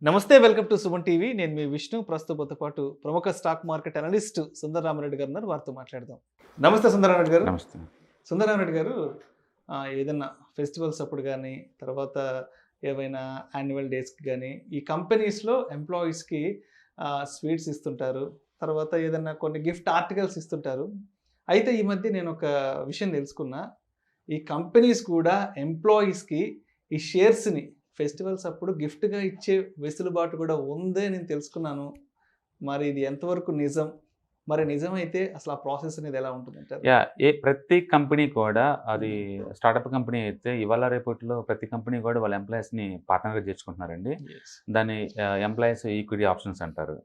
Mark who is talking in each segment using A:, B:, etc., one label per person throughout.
A: నమస్తే, welcome to Suman TV. నేను మీ విష్ణు. ప్రస్తుతంతో పాటు ప్రముఖ స్టాక్ మార్కెట్ అనలిస్ట్ సుందరరామిరెడ్డి గారు ఉన్నారు. వారితో మాట్లాడదాం. నమస్తే సుందరరామిరెడ్డి గారు.
B: నమస్తే.
A: సుందరరామిరెడ్డి గారు, ఏదైనా ఫెస్టివల్స్ అప్పుడు కానీ, తర్వాత ఏవైనా యాన్యువల్ డేస్కి కానీ, ఈ కంపెనీస్లో ఎంప్లాయీస్కి స్వీట్స్ ఇస్తుంటారు. తర్వాత ఏదైనా కొన్ని గిఫ్ట్ ఆర్టికల్స్ ఇస్తుంటారు. అయితే ఈ మధ్య నేను ఒక విషయం తెలుసుకున్నా. ఈ కంపెనీస్ కూడా ఎంప్లాయీస్కి ఈ షేర్స్ని ఫెస్టివల్స్ అప్పుడు గిఫ్ట్గా ఇచ్చే వెసులుబాటు కూడా ఉందే నేను తెలుసుకున్నాను. మరి ఇది ఎంతవరకు నిజం? మరి నిజమైతే అసలు ఆ ప్రాసెస్ అనేది ఎలా ఉంటుందంటారు?
B: ప్రతి కంపెనీ కూడా అది స్టార్టప్ కంపెనీ అయితే ఇవాళ రేపట్లో ప్రతి కంపెనీ కూడా వాళ్ళ ఎంప్లాయీస్ని పార్ట్నర్గా చేర్చుకుంటున్నారండి. దాన్ని ఎంప్లాయీస్ ఈక్విటీ ఆప్షన్స్ అంటారు.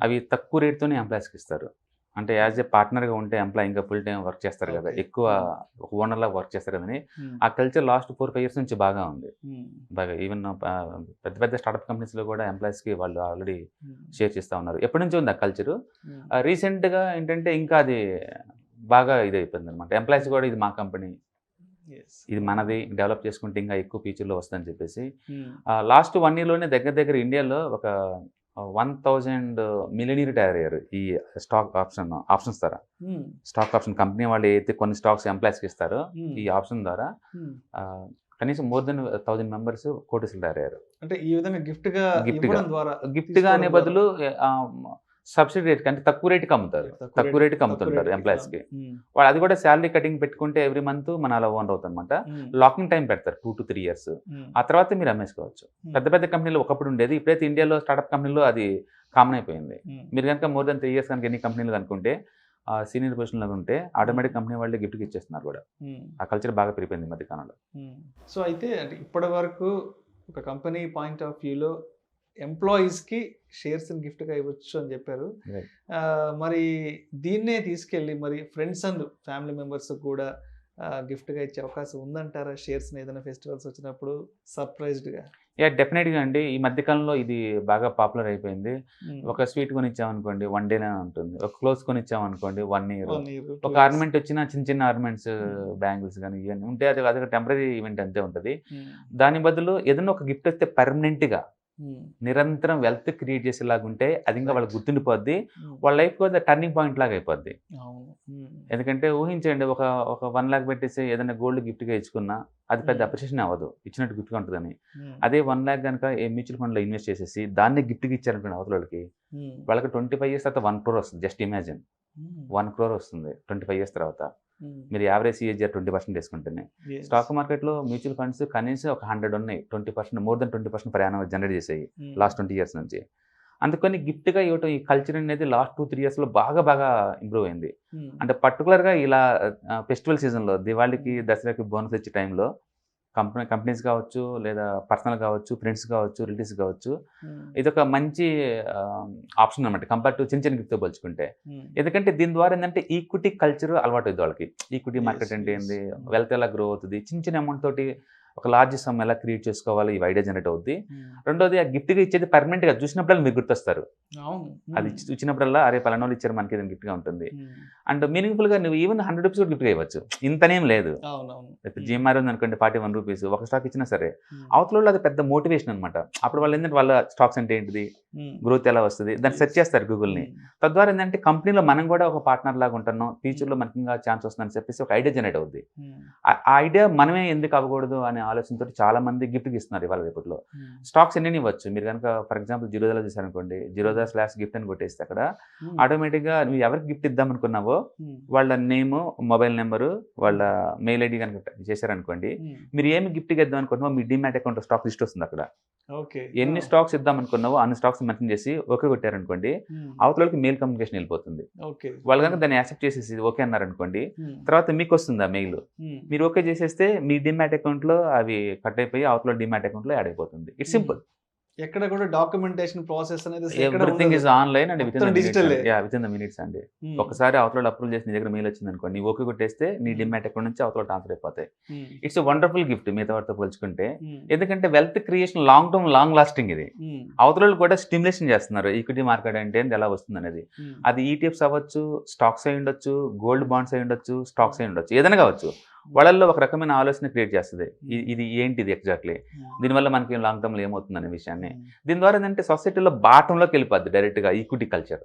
B: అవి తక్కువ రేట్తోనే ఎంప్లాయీస్కి ఇస్తారు. అంటే యాజ్ ఏ పార్ట్నర్గా ఉంటే ఎంప్లాయీ ఇంకా ఫుల్ టైం వర్క్ చేస్తారు కదా, ఎక్కువ ఓనర్లా వర్క్ చేస్తారు కదని ఆ కల్చర్ లాస్ట్ 4-5 years నుంచి బాగా ఉంది. బాగా ఈవెన్ పెద్ద పెద్ద స్టార్టప్ కంపెనీస్లో కూడా ఎంప్లాయీస్కి వాళ్ళు ఆల్రెడీ షేర్ చేస్తూ ఉన్నారు. ఎప్పటి నుంచి ఉంది ఆ కల్చరు. రీసెంట్గా ఏంటంటే ఇంకా అది బాగా ఇది అయిపోయింది అనమాట. ఎంప్లాయీస్ కూడా ఇది మా కంపెనీ, ఇది మనది, డెవలప్ చేసుకుంటే ఇంకా ఎక్కువ ఫ్యూచర్లో వస్తుందని చెప్పేసి లాస్ట్ 1 yearలోనే దగ్గర దగ్గర ఇండియాలో ఒక 1000 మిలియనీర్ తయారయ్యారు ఈ స్టాక్ ఆప్షన్స్ ద్వారా. స్టాక్ ఆప్షన్ కంపెనీ వాళ్ళు అయితే కొన్ని స్టాక్స్ ఎంప్లాయీస్కి ఇస్తారో ఈ ఆప్షన్ ద్వారా కనీసం మోర్ దెన్ 1000 members కోటీసులు తయారయ్యారు.
A: అంటే ఈ విధంగా
B: గిఫ్ట్గా అనే బదులు సబ్సిడీ రేట్ అంటే తక్కువ రేటుకి అమ్ముతుంటారు ఎంప్లాయీస్కి. వాళ్ళు అది కూడా శాలరీ కటింగ్ పెట్టుకుంటే ఎవ్రీ మంత్ మన అలా ఓనర్ అవుతుంది అనమాట. లాకింగ్ టైం పెడతారు 2 to 3 years. ఆ తర్వాత మీరు అమ్మేసుకోవచ్చు. పెద్ద పెద్ద కంపెనీలు ఒకప్పుడు ఉండేది, ఇప్పుడైతే ఇండియాలో స్టార్టప్ కంపెనీలో అది కామన్ అయిపోయింది. మీరు కనుక మోర్ దెన్ 3 years కనుక ఎన్ని కంపెనీలు అనుకుంటే సీనియర్ పొజిషన్లో ఉంటే ఆటోమేటిక్ కంపెనీ వాళ్ళే గిఫ్ట్కి ఇచ్చేస్తున్నారు కూడా. ఆ కల్చర్ బాగా పెరిగిపోయింది ఈ మధ్యకాలంలో.
A: సో అయితే ఇప్పటి వరకు ఒక కంపెనీ పాయింట్ ఆఫ్ వ్యూలో ఎంప్లాయీస్కి షేర్స్ని గిఫ్ట్గా ఇవ్వచ్చు అని చెప్పారు. మరి దీన్నే తీసుకెళ్ళి మరి ఫ్రెండ్స్ అండ్ ఫ్యామిలీ మెంబర్స్ కూడా గిఫ్ట్గా ఇచ్చే అవకాశం ఉందంటారా? షేర్స్ని ఏదైనా ఫెస్టివల్స్ వచ్చినప్పుడు సర్ప్రైజ్డ్గా.
B: డెఫినెట్గా అండి. ఈ మధ్యకాలంలో ఇది బాగా పాపులర్ అయిపోయింది. ఒక స్వీట్ కొనిచ్చామనుకోండి 1 day ఉంటుంది, ఒక క్లోజ్ కొనిచ్చామనుకోండి 1 year, ఒక ఆర్నమెంట్ వచ్చిన చిన్న చిన్న ఆర్నమెంట్స్, బ్యాంగిల్స్ కానీ ఇవన్నీ ఉంటే అది ఒక టెంపరీ ఈవెంట్ అంతే ఉంటుంది. దాని బదులు ఏదైనా ఒక గిఫ్ట్ వస్తే పర్మనెంట్గా నిరంతరం వెల్త్ క్రియేట్ చేసేలాగా ఉంటే అది ఇంకా వాళ్ళకి గుర్తుండిపోద్ది. వాళ్ళ లైఫ్ కూడా టర్నింగ్ పాయింట్ లాగా అయిపోద్ది. ఎందుకంటే ఊహించండి, ఒక 1 lakh పెట్టేసి ఏదైనా గోల్డ్ గిఫ్ట్గా ఇచ్చుకున్నా అది పెద్ద అప్రిషియేషన్ అవ్వదు, ఇచ్చినట్టు గిఫ్ట్గా ఉంటుందని. అదే 1 lakh కనుక ఏ మ్యూచువల్ ఫండ్లో ఇన్వెస్ట్ చేసేసి దాన్ని గిఫ్ట్గా ఇచ్చారనుకోండి అవతల వాళ్ళకి 25 years తర్వాత 1 crore వస్తుంది. జస్ట్ ఇమాజిన్ 1 crore వస్తుంది 25 years తర్వాత. మీరు యావరేజ్ CAGR 20% వేసుకుంటేనే. స్టాక్ మార్కెట్లో మ్యూచువల్ ఫండ్స్ కనీసం ఒక 100 ఉన్నాయి, 20%, more than 20% per annum generate చేసాయి లాస్ట్ 20 years నుంచి. అందుకని గిఫ్ట్గా ఇవ్వటం ఈ కల్చర్ అనేది లాస్ట్ 2-3 yearsలో బాగా ఇంప్రూవ్ అయింది. అంటే పర్టికులర్గా ఇలా ఫెస్టివల్ సీజన్లో, దివాళీకి, దసరాకి బోనస్ ఇచ్చే టైంలో కంపెనీస్ కావచ్చు, లేదా పర్సనల్ కావచ్చు, ఫ్రెండ్స్ కావచ్చు, రిలేటివ్స్ కావచ్చు, ఇది ఒక మంచి ఆప్షన్ అనమాట కంపేర్ టు చిన్న చిన్న గిఫ్ట్తో పోల్చుకుంటే. ఎందుకంటే దీని ద్వారా ఏంటంటే ఈక్విటీ కల్చర్ అలవాటు అవుతుంది వాళ్ళకి. ఈక్విటీ మార్కెట్ అంటే ఏంది, వెల్త్ ఎలా గ్రో అవుతుంది, చిన్న చిన్న అమౌంట్ తోటి ఒక లార్జ్ సమ్ ఎలా క్రియేట్ చేసుకోవాలి, ఈ ఐడియా జనరేట్ అవుద్ది. రెండోది, ఆ గిఫ్ట్గా ఇచ్చేది పర్మనెంట్గా చూసినప్పుడల్లా మీరు గుర్తొస్తారు. అది ఇచ్చినప్పుడల్లా అరే పలానా వాళ్ళు ఇచ్చారు మనకి ఏదైనా గిఫ్ట్గా ఉంటుంది. అండ్ మీనింగ్ఫుల్గా నువ్వు ఈవెన్ 100 rupees కూడా గిఫ్ట్గా ఇవ్వచ్చు, ఇంతనేం లేదు. GMR ఉంది అనుకోండి 41 rupees, ఒక స్టాక్ ఇచ్చినా సరే అవతల అది పెద్ద మోటివేషన్ అనమాట. అప్పుడు వాళ్ళు ఏంటంటే వాళ్ళ స్టాక్స్ అంటే ఏంటిది, గ్రోత్ ఎలా వస్తుంది, దాన్ని సెర్చ్ చేస్తారు గూగుల్ని. తద్వారా ఏంటంటే కంపెనీలో మనం కూడా ఒక పార్ట్నర్ లాగా ఉంటున్నాం, ఫ్యూచర్లో మనకి ఇంకా ఛాన్స్ వస్తుందని చెప్పేసి ఒక ఐడియా జనరేట్ అవుద్ది. ఆ ఐడియా మనమే ఎందుకు అవ్వకూడదు అనే ఆలోచనతో చాలా మంది గిఫ్ట్కి ఇస్తున్నారు ఇవాళ రేపట్లో. స్టాక్స్ ఎన్ని ఇవ్వచ్చు. మీరు కనుక ఫర్ ఎగ్జాంపుల్ జిరోదాలో చూసారనుకోండి, జిరోదా/గిఫ్ట్ అని కొట్టేస్తే అక్కడ ఆటోమేటిక్గా నువ్వు ఎవరికి గిఫ్ట్ ఇద్దాం అనుకున్నావో వాళ్ళ నేము, మొబైల్ నెంబరు, వాళ్ళ మెయిల్ ID కనుక చేశారనుకోండి, మీరు ఏమి గిఫ్ట్గా ఇద్దాం అనుకుంటున్నావో మీ డిమాట్ అకౌంట్ స్టాక్ లిస్ట్ వస్తుంది అక్కడ. ఎన్ని స్టాక్స్ ఇద్దాం అనుకున్నావో అన్ని స్టాక్స్ మెన్షన్ చేసి ఓకే కొట్టారనుకోండి, అవతలకి మెయిల్ కమ్యూనికేషన్ వెళ్ళిపోతుంది. వాళ్ళు కనుక దాన్ని యాక్సెప్ట్ చేసేసి ఓకే అన్నారనుకోండి, తర్వాత మీకు వస్తుంది ఆ మెయిల్. మీరు ఓకే చేసేస్తే మీ డిమాట్ అకౌంట్లో అవి కట్ అయిపోయి అవతల డిమాట్ అకౌంట్లో యాడ్ అయిపోతుంది. It's simple.
A: ఎక్కడ కూడా డాక్యుమెంటేషన్ ప్రాసెస్ అనేది
B: everything is online and with in the minutes అండి.
A: Hmm.
B: ఒకసారి అవతల అప్రూవ్ చేసి నీ దగ్గర మెయిల్ వచ్చింది అనుకో, నీ ఓకే కొట్టేస్తే నీ డిమాట్ అకౌంట్ నుంచి అవతల ట్రాన్స్ఫర్ అయిపోతాయి. ఇట్స్ వండర్ఫుల్ గిఫ్ట్ మిగతా వాటితో పోల్చుకుంటే. ఎందుకంటే wealth creation long term long lasting ఇది. అవతల కూడా స్టిమ్యులేషన్ చేస్తున్నారు ఈక్విటీ మార్కెట్ అంటే ఎలా వస్తుంది అనేది. అది ETFs అవ్వచ్చు, స్టాక్స్ అయి ఉండొచ్చు, గోల్డ్ బాండ్స్ అయి ఉండొచ్చు, స్టాక్స్ అయి ఉండొచ్చు, ఏదైనా కావచ్చు. వాళ్ళల్లో ఒక రకమైన ఆలోచన క్రియేట్ చేస్తుంది. ఇది ఏంటిది ఎగ్జాక్ట్లీ, దీనివల్ల మనకి లాంగ్ టర్మ్లో ఏమవుతుంది అనే విషయాన్ని. దీని ద్వారా ఏంటంటే సొసైటీలో బాటంలోకి వెళ్ళిపోద్ది డైరెక్ట్గా ఈక్విటీ కల్చర్.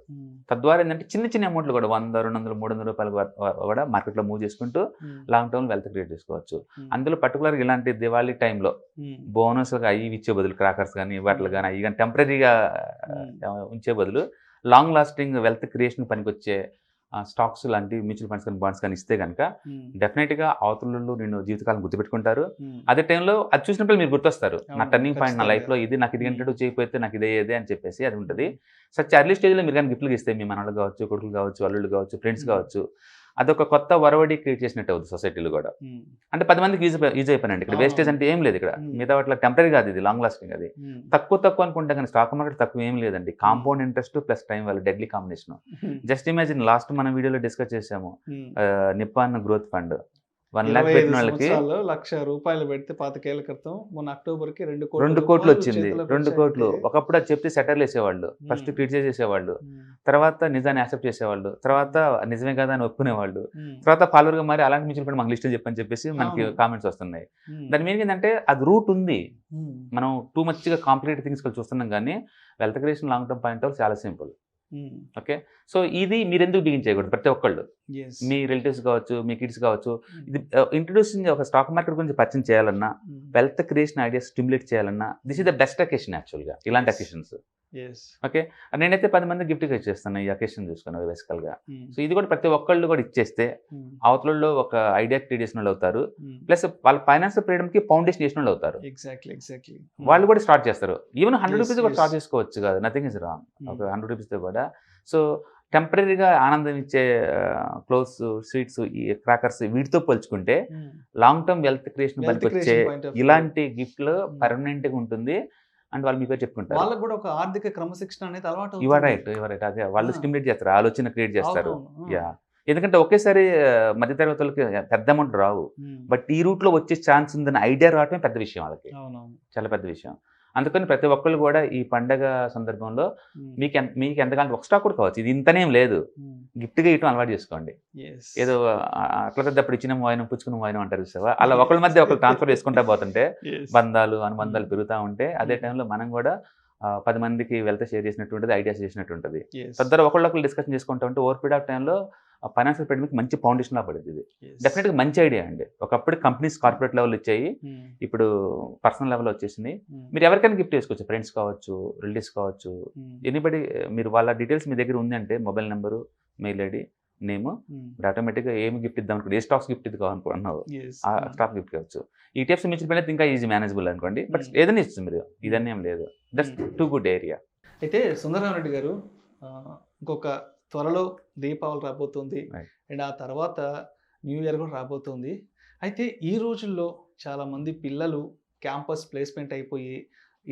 B: తద్వారా ఏంటంటే చిన్న చిన్న అమౌంట్లు కూడా 100, 200, 300 రూపాయలు కూడా మార్కెట్లో మూవ్ చేసుకుంటూ లాంగ్ టర్మ్ వెల్త్ క్రియేట్ చేసుకోవచ్చు. అందులో పర్టికులర్గా ఇలాంటి దివాళీ టైంలో బోనస్గా అవి ఇచ్చే బదులు క్రాకర్స్ కానీ వాటిలు కానీ అవి కానీ టెంపరీగా ఉంచే బదులు లాంగ్ లాస్టింగ్ వెల్త్ క్రియేషన్ పనికొచ్చే స్టాక్స్ లాంటి మ్యూచువల్ ఫండ్స్ కానీ బాండ్స్ కానీ ఇస్తే కనుక డెఫినెట్గా అవతలలో నేను జీవితకాలం గుర్తుపెట్టుకుంటారు. అదే టైంలో అది చూసినప్పుడు మీరు గుర్తొస్తారు, నా టర్నింగ్ పాయింట్ నా లైఫ్లో ఇది, నాకు ఇది ఇంట్రడ్యూస్ చేయకపోతే నాకు ఇదే అని చెప్పేసి అది ఉంటుంది. సచ్ ఎర్లీ స్టేజ్లో మీరు కానీ గిఫ్ట్లు ఇస్తే మీ మనలు కావచ్చు, కొడుకులు కావచ్చు, అల్లుళ్ళు కావచ్చు, ఫ్రెండ్స్ కావచ్చు, అదొక కొత్త వరవడి క్రియేట్ చేసినట్టు అవుతుంది సొసైటీలో కూడా. అంటే 10 మందికి యూజ్ అయిపోయినండి. ఇక్కడ వేస్టేజ్ అంటే ఏం లేదు. ఇక్కడ మిగతా వాటిలో టెంపరీ కాదు, ఇది లాంగ్ లాస్టింగ్. అది తక్కువ అనుకుంటే కానీ స్టాక్ మార్కెట్ తక్కువ ఏం లేదండి. Compound interest plus time value deadly combination. Just imagine, last మన వీడియోలో డిస్కస్ చేసాము నిప్పాన్ గ్రోత్ ఫండ్ 1 lakh పెట్టిన వాళ్ళకి
A: ₹1,00,000 పెడితే 25 ఏళ్ల క్రితం మొన్న అక్టోబర్కి
B: 2 కోట్లు వచ్చింది. 2 కోట్లు. ఒకప్పుడు అది చెప్తే సెటర్లు వేసేవాళ్ళు, ఫస్ట్ క్రిటిసైజ్ చేసేవాళ్ళు, తర్వాత నిజాన్ని యాక్సెప్ట్ చేసేవాళ్ళు, తర్వాత నిజమే కదా అని ఒప్పుకునేవాళ్ళు, తర్వాత ఫాలోవర్గా మరి అలాంటి మ్యూచువల్ ఫండ్ మనకి లిస్ట్ చెప్పని చెప్పేసి మనకి కామెంట్స్ వస్తున్నాయి. దాని మీనింగ్ ఏంటంటే అది రూట్ ఉంది. మనం టూ మచ్గా కాంప్లికేటెడ్ థింగ్స్ చూస్తున్నాం, కానీ wealth creation long term point of చాలా సింపుల్. ఓకే, సో ఇది మీరు ఎందుకు బిగిన్ చేయకూడదు? ప్రతి ఒక్కళ్ళు, మీ రిలేటివ్స్ కావచ్చు, మీ కిడ్స్ కావచ్చు, ఇది ఇంట్రడ్యూసింగ్ ఒక స్టాక్ మార్కెట్ గురించి పరిచయం చేయాలన్నా, వెల్త్ క్రియేషన్ ఐడియాస్ స్టిమ్యులేట్ చేయాలన్నా, this is the best occasion యాక్చువల్గా, ఇలాంటి అకేషన్స్. ఓకే, నేనైతే 10 మంది గిఫ్ట్గా ఇచ్చేస్తాను ఈ అకేషన్ చూసుకుని బేసికల్గా. సో ఇది కూడా ప్రతి ఒక్కళ్ళు కూడా ఇచ్చేస్తే అవతలలో ఒక ఐడియా క్రియేట్ చేసిన వాళ్ళు అవుతారు, ప్లస్ వాళ్ళ ఫైనాన్షియల్ ఫ్రీడమ్కి ఫౌండేషన్ చేసిన వాళ్ళు అవుతారు.
A: ఎగ్జాక్ట్లీ
B: వాళ్ళు కూడా స్టార్ట్ చేస్తారు. ఈవెన్ 100 రూపీస్ కూడా స్టార్ట్ చేసుకోవచ్చు కదా, నథింగ్ ఇస్ రాంగ్. ఒక 100 రూపీస్తో కూడా. సో టెంపరీగా ఆనందం ఇచ్చే క్లోత్స్, స్వీట్స్, ఈ క్రాకర్స్ వీటితో పోల్చుకుంటే లాంగ్ టర్మ్ వెల్త్ క్రియేషన్ పనికి వచ్చే ఇలాంటి గిఫ్ట్లు పర్మనెంట్గా ఉంటుంది. అండ్ వాళ్ళు మీ పేరు చెప్పుకుంటారు.
A: వాళ్ళకి కూడా ఒక ఆర్థిక క్రమశిక్షణ అనేది అలవాటు.
B: Your right. అదే వాళ్ళు స్టిమ్యులేట్ చేస్తారు, ఆలోచన క్రియేట్ చేస్తారు. ఎందుకంటే ఒకేసారి మధ్యతరగతి వాళ్ళకి పెద్ద అమౌంట్ రావు, బట్ ఈ రూట్లో వచ్చే ఛాన్స్ ఉందని ఐడియా రావటమే పెద్ద విషయం వాళ్ళకి, చాలా పెద్ద విషయం. అందుకని ప్రతి ఒక్కళ్ళు కూడా ఈ పండగ సందర్భంలో మీకు ఎంతకాలం ఒక స్టాక్ కూడా కావచ్చు, ఇది ఇంతనేం లేదు, గిఫ్ట్గా ఇవ్వడం అలవాటు చేసుకోండి. ఏదో అట్లా పెద్దప్పుడు ఇచ్చిన వాయినం పుచ్చుకున్న వాయినం అంటారు చూసావా, అలా ఒకళ్ళ మధ్య ఒకళ్ళు ట్రాన్స్ఫర్ చేసుకుంటా పోతుంటే బంధాలు అనుబంధాలు పెరుగుతూ ఉంటే, అదే టైంలో మనం కూడా 10 మందికి వెల్త్ షేర్ చేసినట్టు ఉంటుంది, ఐడియాస్ చేసినట్టు ఉంటుంది. తద్వారా ఒకళ్ళొకళ్ళు డిస్కషన్ చేసుకుంటూ ఉంటే ఓవర్ పీరియడ్ ఆఫ్ టైంలో ఫైనాన్షియల్ ఫ్రీడమ్కి మంచి ఫౌండేషన్లా పడింది. ఇది డెఫినెట్గా మంచి ఐడియా అండి. ఒకప్పుడు కంపెనీస్ కార్పొరేట్ లెవెల్ ఇచ్చాయి, ఇప్పుడు పర్సనల్ లెవెల్ వచ్చేసింది. మీరు ఎవరికైనా గిఫ్ట్ చేసుకోవచ్చు, ఫ్రెండ్స్ కావచ్చు, రిలేటివ్స్ కావచ్చు, ఎనీబడి. మీరు వాళ్ళ డీటెయిల్స్ మీ దగ్గర ఉందంటే mobile number, mail ID, name, మీరు ఆటోమేటిక్గా ఏమి గిఫ్ట్ ఇద్దాం అనుకోండి, ఏ స్టాక్స్ గిఫ్ట్ ఇది కావాలనుకున్నావు ఆ స్టాక్ గిఫ్ట్ కావచ్చు. ఈటీఎఫ్స్ మ్యూచువల్ ఫండ్ అయితే ఇంకా ఈజీ మేనేజబుల్ అనుకోండి, బట్ ఏదైనా ఇస్తుంది మీరు, ఇదన్నీ ఏం లేదు. That's too good area.
A: అయితే సుందరరామిరెడ్డి గారు, ఇంకొక త్వరలో దీపావళి రాబోతుంది, అండ్ ఆ తర్వాత న్యూ ఇయర్ కూడా రాబోతుంది. అయితే ఈ రోజుల్లో చాలామంది పిల్లలు క్యాంపస్ ప్లేస్మెంట్ అయిపోయి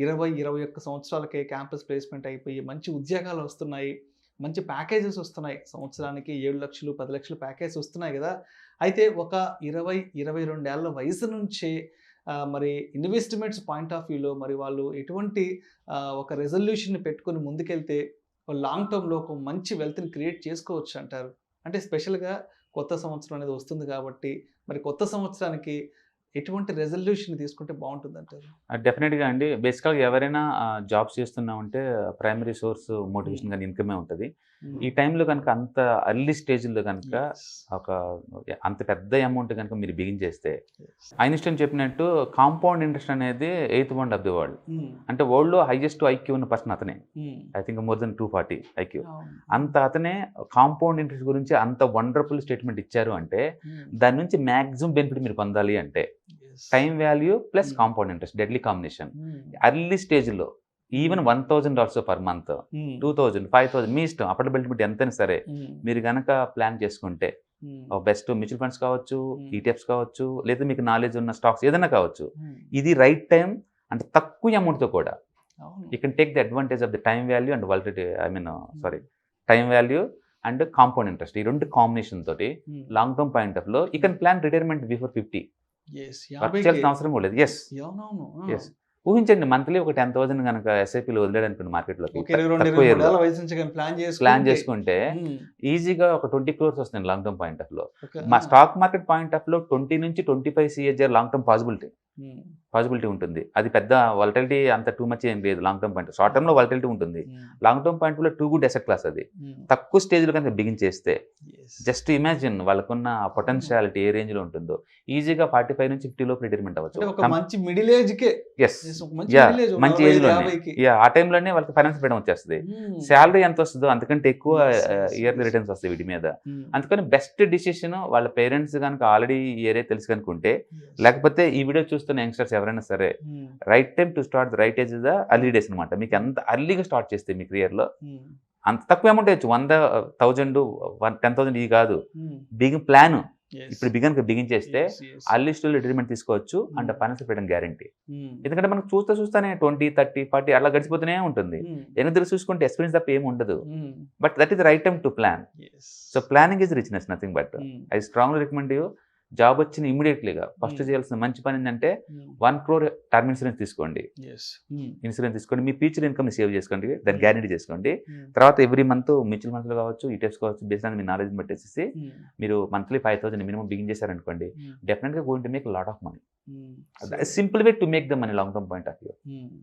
A: 20-21 సంవత్సరాలకే క్యాంపస్ ప్లేస్మెంట్ అయిపోయి మంచి ఉద్యోగాలు వస్తున్నాయి, మంచి ప్యాకేజెస్ వస్తున్నాయి. సంవత్సరానికి 7 లక్షలు 10 లక్షలు ప్యాకేజ్ వస్తున్నాయి కదా. అయితే ఒక 20-22 ఏళ్ల వయసు నుంచే మరి ఇన్వెస్ట్మెంట్స్ పాయింట్ ఆఫ్ వ్యూలో మరి వాళ్ళు ఎటువంటి ఒక రెజల్యూషన్ని పెట్టుకొని ముందుకెళ్తే లాంగ్ టర్మ్లో ఒక మంచి వెల్త్ని క్రియేట్ చేసుకోవచ్చు అంటారు? అంటే స్పెషల్గా కొత్త సంవత్సరం అనేది వస్తుంది కాబట్టి మరి కొత్త సంవత్సరానికి ఎటువంటి రెజల్యూషన్ తీసుకుంటే బాగుంటుంది అంటారు?
B: డెఫినెట్గా అండి. బేసికల్గా ఎవరైనా జాబ్స్ చేస్తున్నామంటే ప్రైమరీ సోర్స్ మోటివేషన్ కానీ ఇన్కమే ఉంటుంది. ఈ టైంలో కనుక అంత అర్లీ స్టేజ్లో కనుక ఒక అంత పెద్ద అమౌంట్ కనుక మీరు బిగిన్ చేస్తే, ఐన్స్టైన్ చెప్పినట్టు కాంపౌండ్ ఇంట్రెస్ట్ అనేది 8th world of the world. అంటే వరల్డ్లో హైయెస్ట్ ఐక్యూ ఉన్న పర్సన్ అతనే. I think more than 240 IQ. అంత అతనే కాంపౌండ్ ఇంట్రెస్ట్ గురించి అంత వండర్ఫుల్ స్టేట్మెంట్ ఇచ్చారు. అంటే దాని నుంచి మ్యాక్సిమం బెనిఫిట్ మీరు పొందాలి అంటే time value plus compound interest deadly combination. Early స్టేజ్లో ఈవెన్ $1,000 పర్ మంత్, 2,000, 5,000 మీ ఇష్టం, అఫోర్డబిలిటీ ఎంతైనా సరే మీరు కనుక ప్లాన్ చేసుకుంటే బెస్ట్ మ్యూచువల్ ఫండ్స్ కావచ్చు, ఈటీఎఫ్స్ కావచ్చు, లేదా మీకు నాలెడ్జ్ ఉన్న స్టాక్స్ ఏదైనా కావచ్చు, ఇది రైట్ టైం. అంటే తక్కువ అమౌంట్తో కూడా you can take the advantage of the time value and validity, time value and compound interest. ఈ రెండు కాంబినేషన్ తోటి లాంగ్ టర్మ్ పాయింట్ ఆఫ్ లో you can plan retirement before 50. Work చేయాల్సిన అవసరం కూడా లేదు. ఎస్, ఊహించండి మంత్లీ ఒక 10,000 కనుక ఎస్ఐపిలో వదిలేడు అనుకోండి మార్కెట్లోకి
A: ఒక 22,
B: తక్కువ
A: 23
B: ఇయర్లో
A: ఏళ్ల వయసు నుంచి కానీ
B: ప్లాన్ చేసుకుంటే
A: ఉమ్,
B: ఈజీగా ఒక 20 crores వస్తుంది లాంగ్ టర్మ్ పాయింట్ ఆఫ్ లో.
A: ఒక-
B: మా స్టాక్ మార్కెట్ పాయింట్ ఆఫ్ లో 20 నుంచి 25 CAGR లాంగ్ టర్మ్
A: ఉమ్,
B: పాసిబిలిటీ ఉంటుంది. అది పెద్ద వాలటిలిటీ అంత టూ మచ్ ఏం లేదు long term point. Short term లో వాలటిలిటీ ఉంటుంది.
A: ఉమ్,
B: లాంగ్ టర్మ్ పాయింట్ లో టూ గుడ్ అసెట్ క్లాస్ అది.
A: ఉమ్,
B: తక్కువ స్టేజ్ లో కనుక బిగిన్ చేస్తే
A: yes.
B: జస్ట్ ఇమాజిన్ వాళ్ళకున్న పొటెన్షియాలిటీ ఏ రేంజ్ లో ఉంటుందో. ఈజీగా 45 నుంచి 50 లోపు రిటైర్మెంట్
A: అంటే
B: అవ్వచ్చు.
A: ఒక మంచి మిడిల్ ఏజ్ కే
B: ఎస్
A: ఒక మంచి
B: యా
A: middle age,
B: మంచి
A: 45,
B: ఏజ్ లోనే
A: 50కి.
B: యా ఆ టైంలోనే వాళ్ళకి ఫైనాన్స్ ఫ్రీడమ్ వచ్చేస్తుంది.
A: ఉమ్,
B: శాలరీ ఎంత వస్తుందో అంతకంటే ఎక్కువ
A: Yes, yes,
B: yearly
A: yes.
B: Returns వస్తాయి వీటి మీద.
A: ఉమ్,
B: అందుకని బెస్ట్ డిసిషన్ వాళ్ళ పేరెంట్స్ కనుక ఆల్రెడీ ఈ ఏరియా తెలుసు కనుకుంటే,
A: yes.
B: లేకపోతే ఈ వీడియో చూస్తున్న యంగ్స్టర్స్ ఎవరైనా సరే
A: um,
B: right time to start the right age is the early days అనమాట. మీకు ఎంత అర్లీగా స్టార్ట్ చేస్తే మీ కెరియర్లో
A: ఉమ్,
B: అంత తక్కువ అమౌంట్ వేయచ్చు. 100,000 10,000 ఇది కాదు.
A: Um,
B: begin plan
A: yes.
B: ఇప్పుడు బిగిన్ చేస్తే
A: Yes, yes.
B: Early stage retirement తీసుకోవచ్చు and
A: Hmm.
B: Financial freedom guarantee.
A: Um,
B: ఎందుకంటే మనకు చూస్తానే 20, 30, 40 అలా గడిచిపోతూనే ఉంటుంది.
A: ఉమ్,
B: ఎనిమిది చూసుకుంటే ఎక్స్పీరియన్స్ తప్ప ఏమి ఉండదు.
A: Um,
B: but that is the right time to plan.
A: yes.
B: So planning is richness, nothing but.
A: Um,
B: I strongly recommend you. Job వచ్చిన ఇమీడియట్లీగా ఫస్ట్
A: Hmm.
B: చేయాల్సిన మంచి పని ఏంటంటే
A: ఉమ్,
B: 1 crore టర్మ్ ఇన్సూరెన్స్ తీసుకోండి.
A: yes. ఉమ్,
B: ఇన్సూరెన్స్ తీసుకోండి, మీ future income save చేసుకోండి, దాన్ని గ్యారెంటీ చేసుకోండి.
A: ఉమ్,
B: తర్వాత ఎవ్రీ మంత్ మ్యూచువల్ ఫండ్స్లో కావచ్చు, ఈటీఎఫ్స్ కావచ్చు, బేస్డ్ ఆన్ మీ నాలెడ్జ్ పెట్టేసి
A: ఉమ్,
B: మీరు మంత్లీ 5,000 మినిమం బిగిన్ చేశారనుకోండి,
A: um,
B: definitely going to make lot of money.
A: Um,
B: simple way to make the money long term point of view.
A: Um.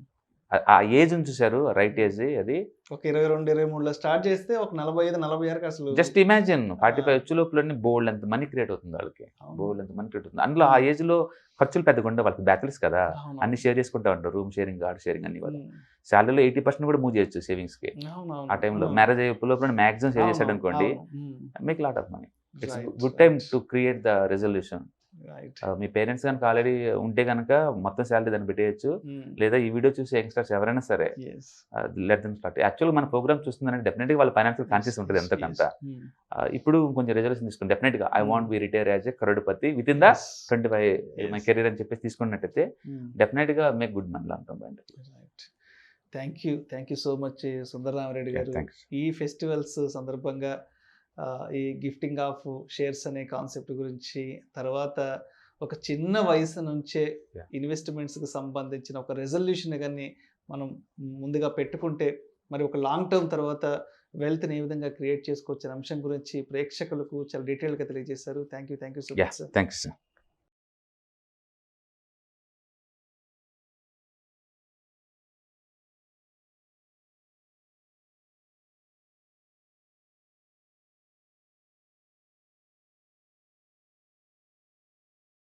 B: ఆ age చూసారు, right age అది.
A: ఒక 22, 23లో start చేస్తే ఒక 45, 46కి అసలు
B: జస్ట్ ఇమాజిన్ 45 వచ్చే లోపల బోల్డ్ ఎంత మనీ క్రియేట్ అవుతుంది వాళ్ళకి.
A: అవును.
B: బోల్డ్ ఎంత మనీ క్రియేట్ అవుతుంది. అందులో ఆ ఏజ్ లో ఖర్చులు పెద్దగా ఉండవు వాళ్ళకి, బ్యాచిలర్స్ కదా,
A: అవును.
B: అన్ని షేర్ చేసుకుంటా ఉంటారు. రూమ్ షేరింగ్, గార్డ్ షేరింగ్ అన్ని వాళ్ళు.
A: ఉమ్,
B: శాలరీలో 80% కూడా మూవ్ చేయొచ్చు సేవింగ్స్ కి.
A: అవును,
B: ఆ టైంలో
A: అవును.
B: మ్యారేజ్ అయ్యే లోపల మాక్సిమం సేవ్ చేశాడు అనుకోండి,
A: అవును, um,
B: make lot of money. It's
A: right,
B: good time
A: right,
B: to create the resolution.
A: right.
B: మీ పేరెంట్స్ కనుక ఆల్రెడీ ఉంటే కనుక మొత్తం శాలరీ దాన్ని పెట్టేయచ్చు.
A: ఉమ్,
B: లేదా ఈ వీడియో చూసి యంగ్స్టర్స్ ఎవరైనా సరే
A: yes.
B: Let them start. యాక్చువల్గా మన ప్రోగ్రామ్ చూస్తుందంటే డెఫినెట్గా వాళ్ళ ఫైనాన్షియల్ కాన్షియస్ ఉంటుంది
A: Yes,
B: ఎంతకంత.
A: yes. ఉమ్,
B: ఇప్పుడు కొంచెం రెజల్యూషన్ తీసుకుని definitely I want be retire as a crorepati with in the
A: yes.
B: 25 my
A: Yes.
B: Career అని చెప్పేసి తీసుకున్నట్టయితే
A: um,
B: definitely make good money long term.
A: right. Thank you so much Sundararamireddy garu.
B: Thanks.
A: ఈ festivals సందర్భంగా ఈ gifting of shares అనే concept గురించి, తర్వాత ఒక చిన్న వయసు నుంచే
B: Yeah.
A: ఇన్వెస్ట్మెంట్స్కి సంబంధించిన ఒక రెజల్యూషన్ కానీ మనం ముందుగా పెట్టుకుంటే మరి ఒక లాంగ్ టర్మ్ తర్వాత వెల్త్ని ఏ విధంగా క్రియేట్ చేసుకోవచ్చు అనే అంశం గురించి ప్రేక్షకులకు చాలా డీటెయిల్గా తెలియజేశారు. Thank you so much sir.
B: Thanks.